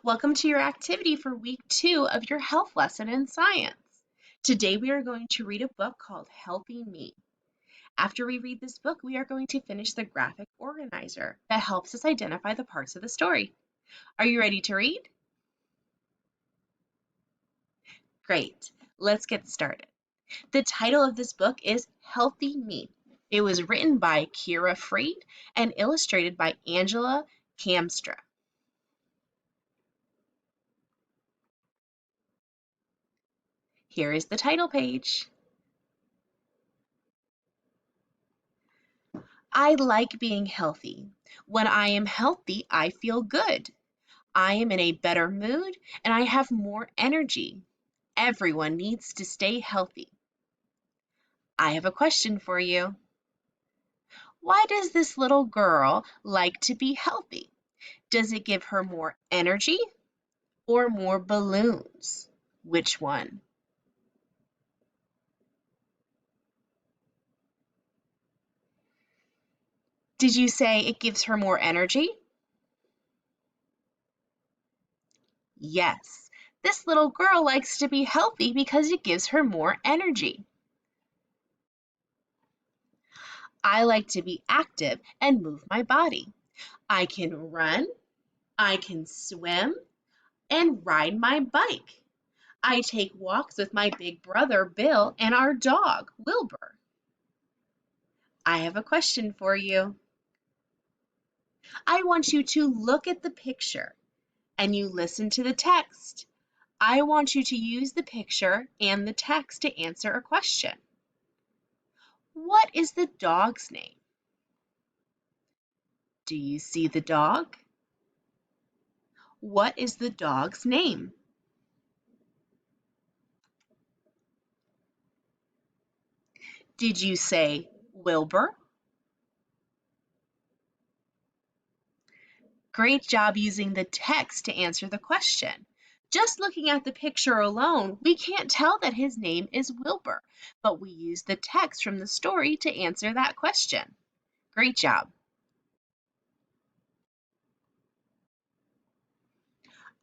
Welcome to your activity for week 2 of your health lesson in science. Today we are going to read a book called Healthy Me. After we read this book, we are going to finish the graphic organizer that helps us identify the parts of the story. Are you ready to read? Great. Let's get started. The title of this book is Healthy Me. It was written by Kira Freed and illustrated by Angela Kamstra. Here is the title page. I like being healthy. When I am healthy, I feel good. I am in a better mood and I have more energy. Everyone needs to stay healthy. I have a question for you. Why does this little girl like to be healthy? Does it give her more energy or more balloons? Which one? Did you say it gives her more energy? Yes. This little girl likes to be healthy because it gives her more energy. I like to be active and move my body. I can run, I can swim, and ride my bike. I take walks with my big brother Bill and our dog Wilbur. I have a question for you. I want you to look at the picture and you listen to the text. I want you to use the picture and the text to answer a question. What is the dog's name? Do you see the dog? What is the dog's name? Did you say Wilbur? Great job using the text to answer the question. Just looking at the picture alone, we can't tell that his name is Wilbur, but we use the text from the story to answer that question. Great job.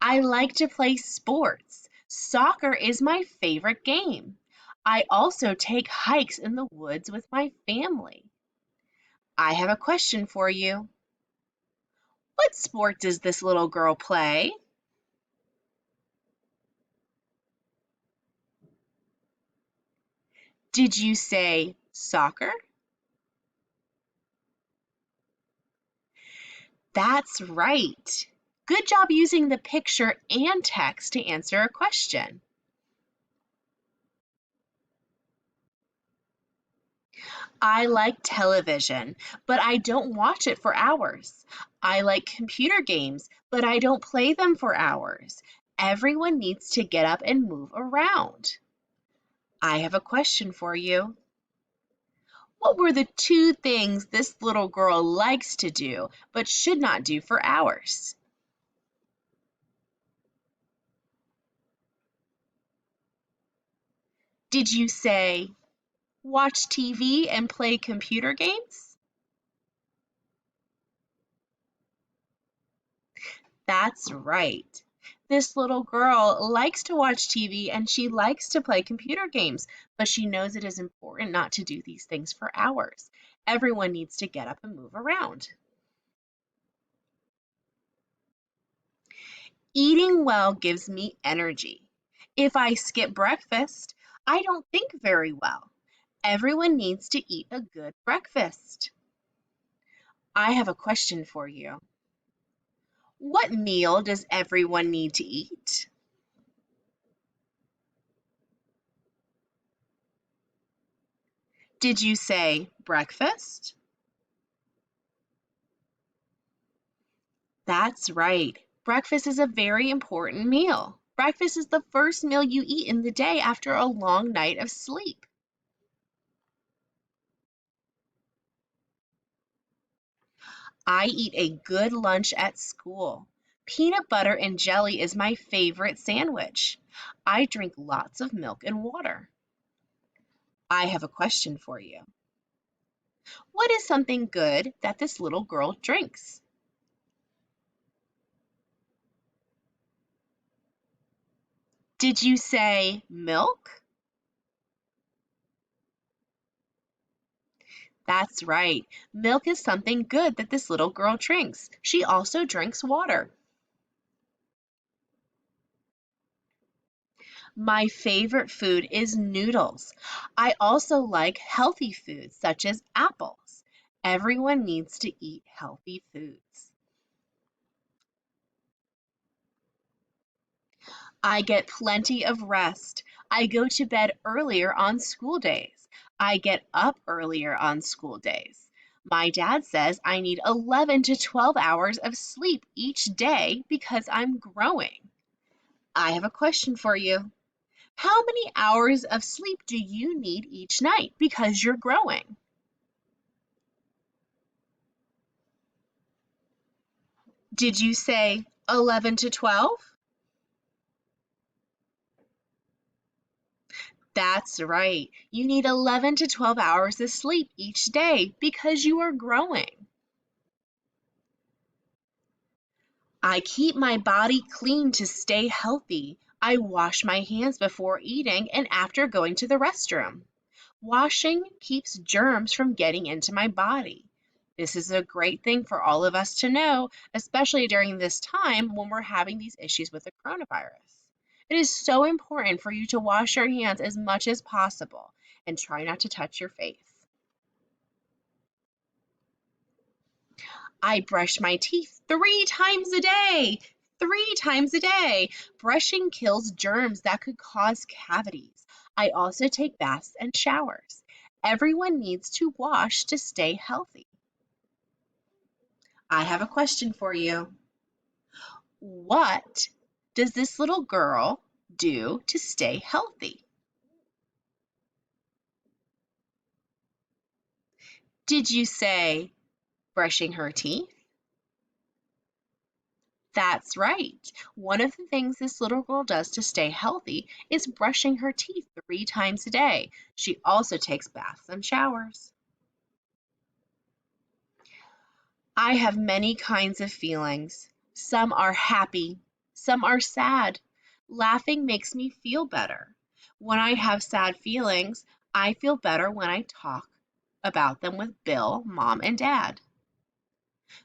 I like to play sports. Soccer is my favorite game. I also take hikes in the woods with my family. I have a question for you. What sport does this little girl play? Did you say soccer? That's right. Good job using the picture and text to answer a question. I like television, but I don't watch it for hours. I like computer games, but I don't play them for hours. Everyone needs to get up and move around. I have a question for you. What were the two things this little girl likes to do but should not do for hours? Did you say watch TV and play computer games? That's right. This little girl likes to watch TV and she likes to play computer games, but she knows it is important not to do these things for hours. Everyone needs to get up and move around. Eating well gives me energy. If I skip breakfast, I don't think very well. Everyone needs to eat a good breakfast. I have a question for you. What meal does everyone need to eat? Did you say breakfast? That's right. Breakfast is a very important meal. Breakfast is the first meal you eat in the day after a long night of sleep. I eat a good lunch at school. Peanut butter and jelly is my favorite sandwich. I drink lots of milk and water. I have a question for you. What is something good that this little girl drinks? Did you say milk? That's right. Milk is something good that this little girl drinks. She also drinks water. My favorite food is noodles. I also like healthy foods such as apples. Everyone needs to eat healthy foods. I get plenty of rest. I go to bed earlier on school days. I get up earlier on school days. My dad says I need 11 to 12 hours of sleep each day because I'm growing. I have a question for you. How many hours of sleep do you need each night because you're growing? Did you say 11 to 12? That's right. You need 11 to 12 hours of sleep each day because you are growing. I keep my body clean to stay healthy. I wash my hands before eating and after going to the restroom. Washing keeps germs from getting into my body. This is a great thing for all of us to know, especially during this time when we're having these issues with the coronavirus. It is so important for you to wash your hands as much as possible and try not to touch your face. I brush my teeth 3 times a day. 3 times a day. Brushing kills germs that could cause cavities. I also take baths and showers. Everyone needs to wash to stay healthy. I have a question for you. What does this little girl do to stay healthy? Did you say brushing her teeth? That's right. One of the things this little girl does to stay healthy is brushing her teeth 3 times a day. She also takes baths and showers. I have many kinds of feelings. Some are happy, some are sad. Laughing makes me feel better. When I have sad feelings, I feel better when I talk about them with Bill, Mom, and Dad.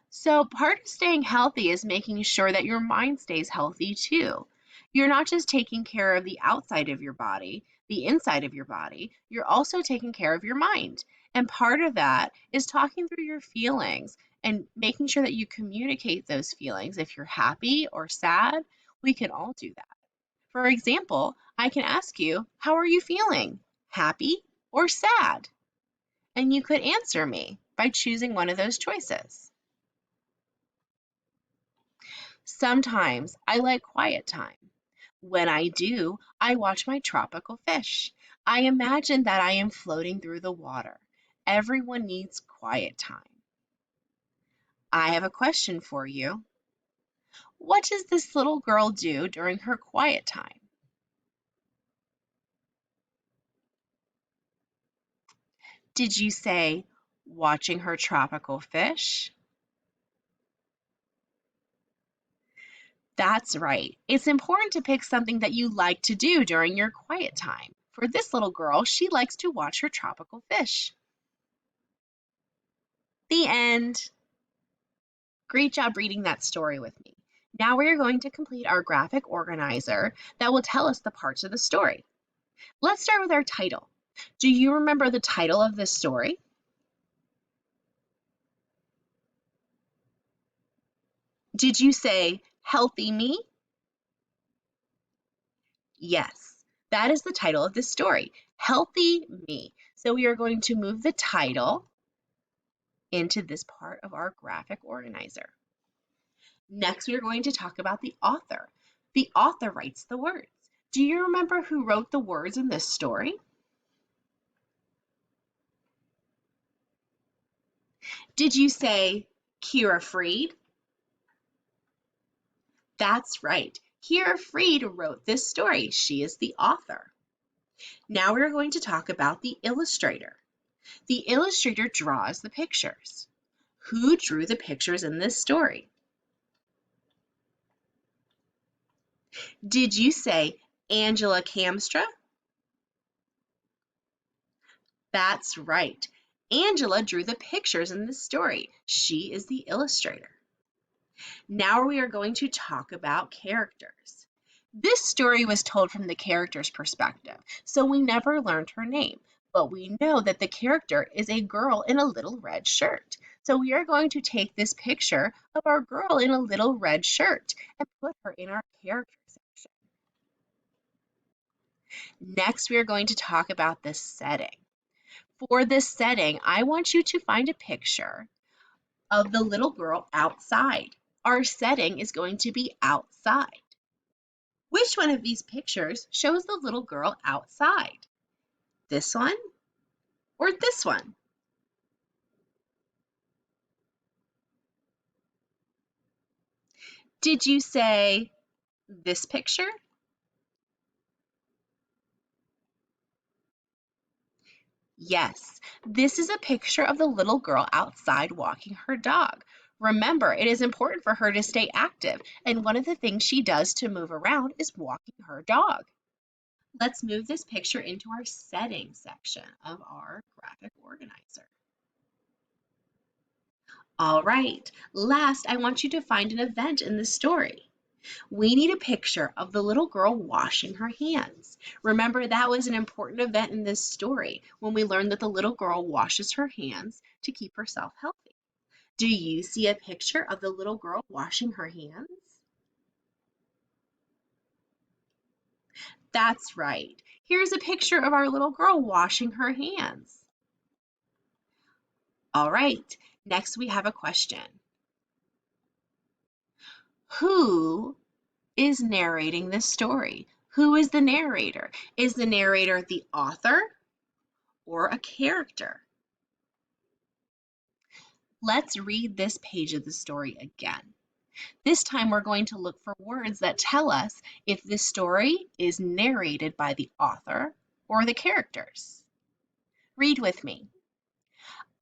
So, part of staying healthy is making sure that your mind stays healthy too. You're not just taking care of the outside of your body, the inside of your body, you're also taking care of your mind. And part of that is talking through your feelings and making sure that you communicate those feelings. If you're happy or sad, we can all do that. For example, I can ask you, how are you feeling? Happy or sad? And you could answer me by choosing one of those choices. Sometimes I like quiet time. When I do, I watch my tropical fish. I imagine that I am floating through the water. Everyone needs quiet time. I have a question for you. What does this little girl do during her quiet time? Did you say watching her tropical fish? That's right. It's important to pick something that you like to do during your quiet time. For this little girl, she likes to watch her tropical fish. The end. Great job reading that story with me. Now we are going to complete our graphic organizer that will tell us the parts of the story. Let's start with our title. Do you remember the title of this story? Did you say Healthy Me? Yes, that is the title of this story, Healthy Me. So we are going to move the title into this part of our graphic organizer. Next, we are going to talk about the author. The author writes the words. Do you remember who wrote the words in this story? Did you say Kira Freed? That's right. Kira Freed wrote this story. She is the author. Now we're going to talk about the illustrator. The illustrator draws the pictures. Who drew the pictures in this story? Did you say Angela Kamstra? That's right. Angela drew the pictures in this story. She is the illustrator. Now we are going to talk about characters. This story was told from the character's perspective, so we never learned her name, but we know that the character is a girl in a little red shirt. So we are going to take this picture of our girl in a little red shirt and put her in our character section. Next, we are going to talk about the setting. For this setting, I want you to find a picture of the little girl outside. Our setting is going to be outside. Which one of these pictures shows the little girl outside? This one or this one? Did you say this picture? Yes, this is a picture of the little girl outside walking her dog. Remember, it is important for her to stay active, and one of the things she does to move around is walking her dog. Let's move this picture into our settings section of our graphic organizer. All right, last I want you to find an event in the story. We need a picture of the little girl washing her hands. Remember, that was an important event in this story when we learned that the little girl washes her hands to keep herself healthy. Do you see a picture of the little girl washing her hands? That's right. Here's a picture of our little girl washing her hands. All right, next we have a question. Who is narrating this story? Who is the narrator? Is the narrator the author or a character? Let's read this page of the story again. This time we're going to look for words that tell us if this story is narrated by the author or the characters. Read with me.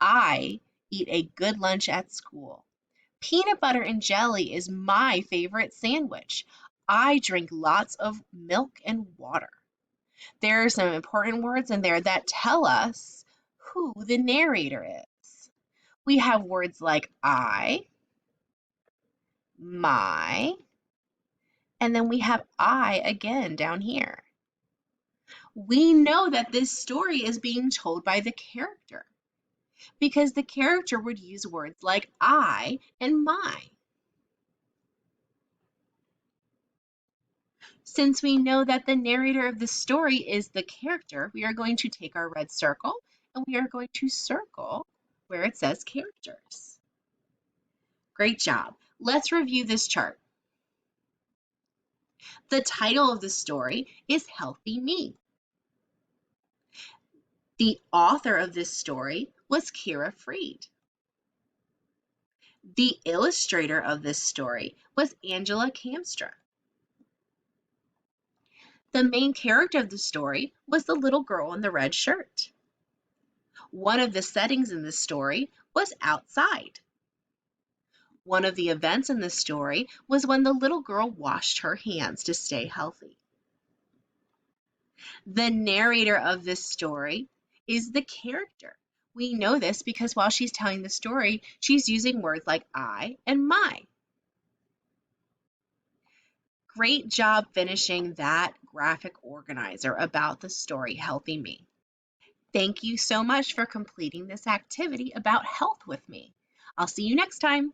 I eat a good lunch at school. Peanut butter and jelly is my favorite sandwich. I drink lots of milk and water. There are some important words in there that tell us who the narrator is. We have words like I, my, and then we have I again down here. We know that this story is being told by the character because the character would use words like I and my. Since we know that the narrator of the story is the character, we are going to take our red circle and we are going to circle where it says characters. Great job. Let's review this chart. The title of the story is Healthy Me. The author of this story was Kira Freed. The illustrator of this story was Angela Kamstra. The main character of the story was the little girl in the red shirt. One of the settings in the story was outside. One of the events in the story was when the little girl washed her hands to stay healthy. The narrator of this story is the character. We know this because while she's telling the story, she's using words like I and my. Great job finishing that graphic organizer about the story Healthy Me. Thank you so much for completing this activity about health with me. I'll see you next time.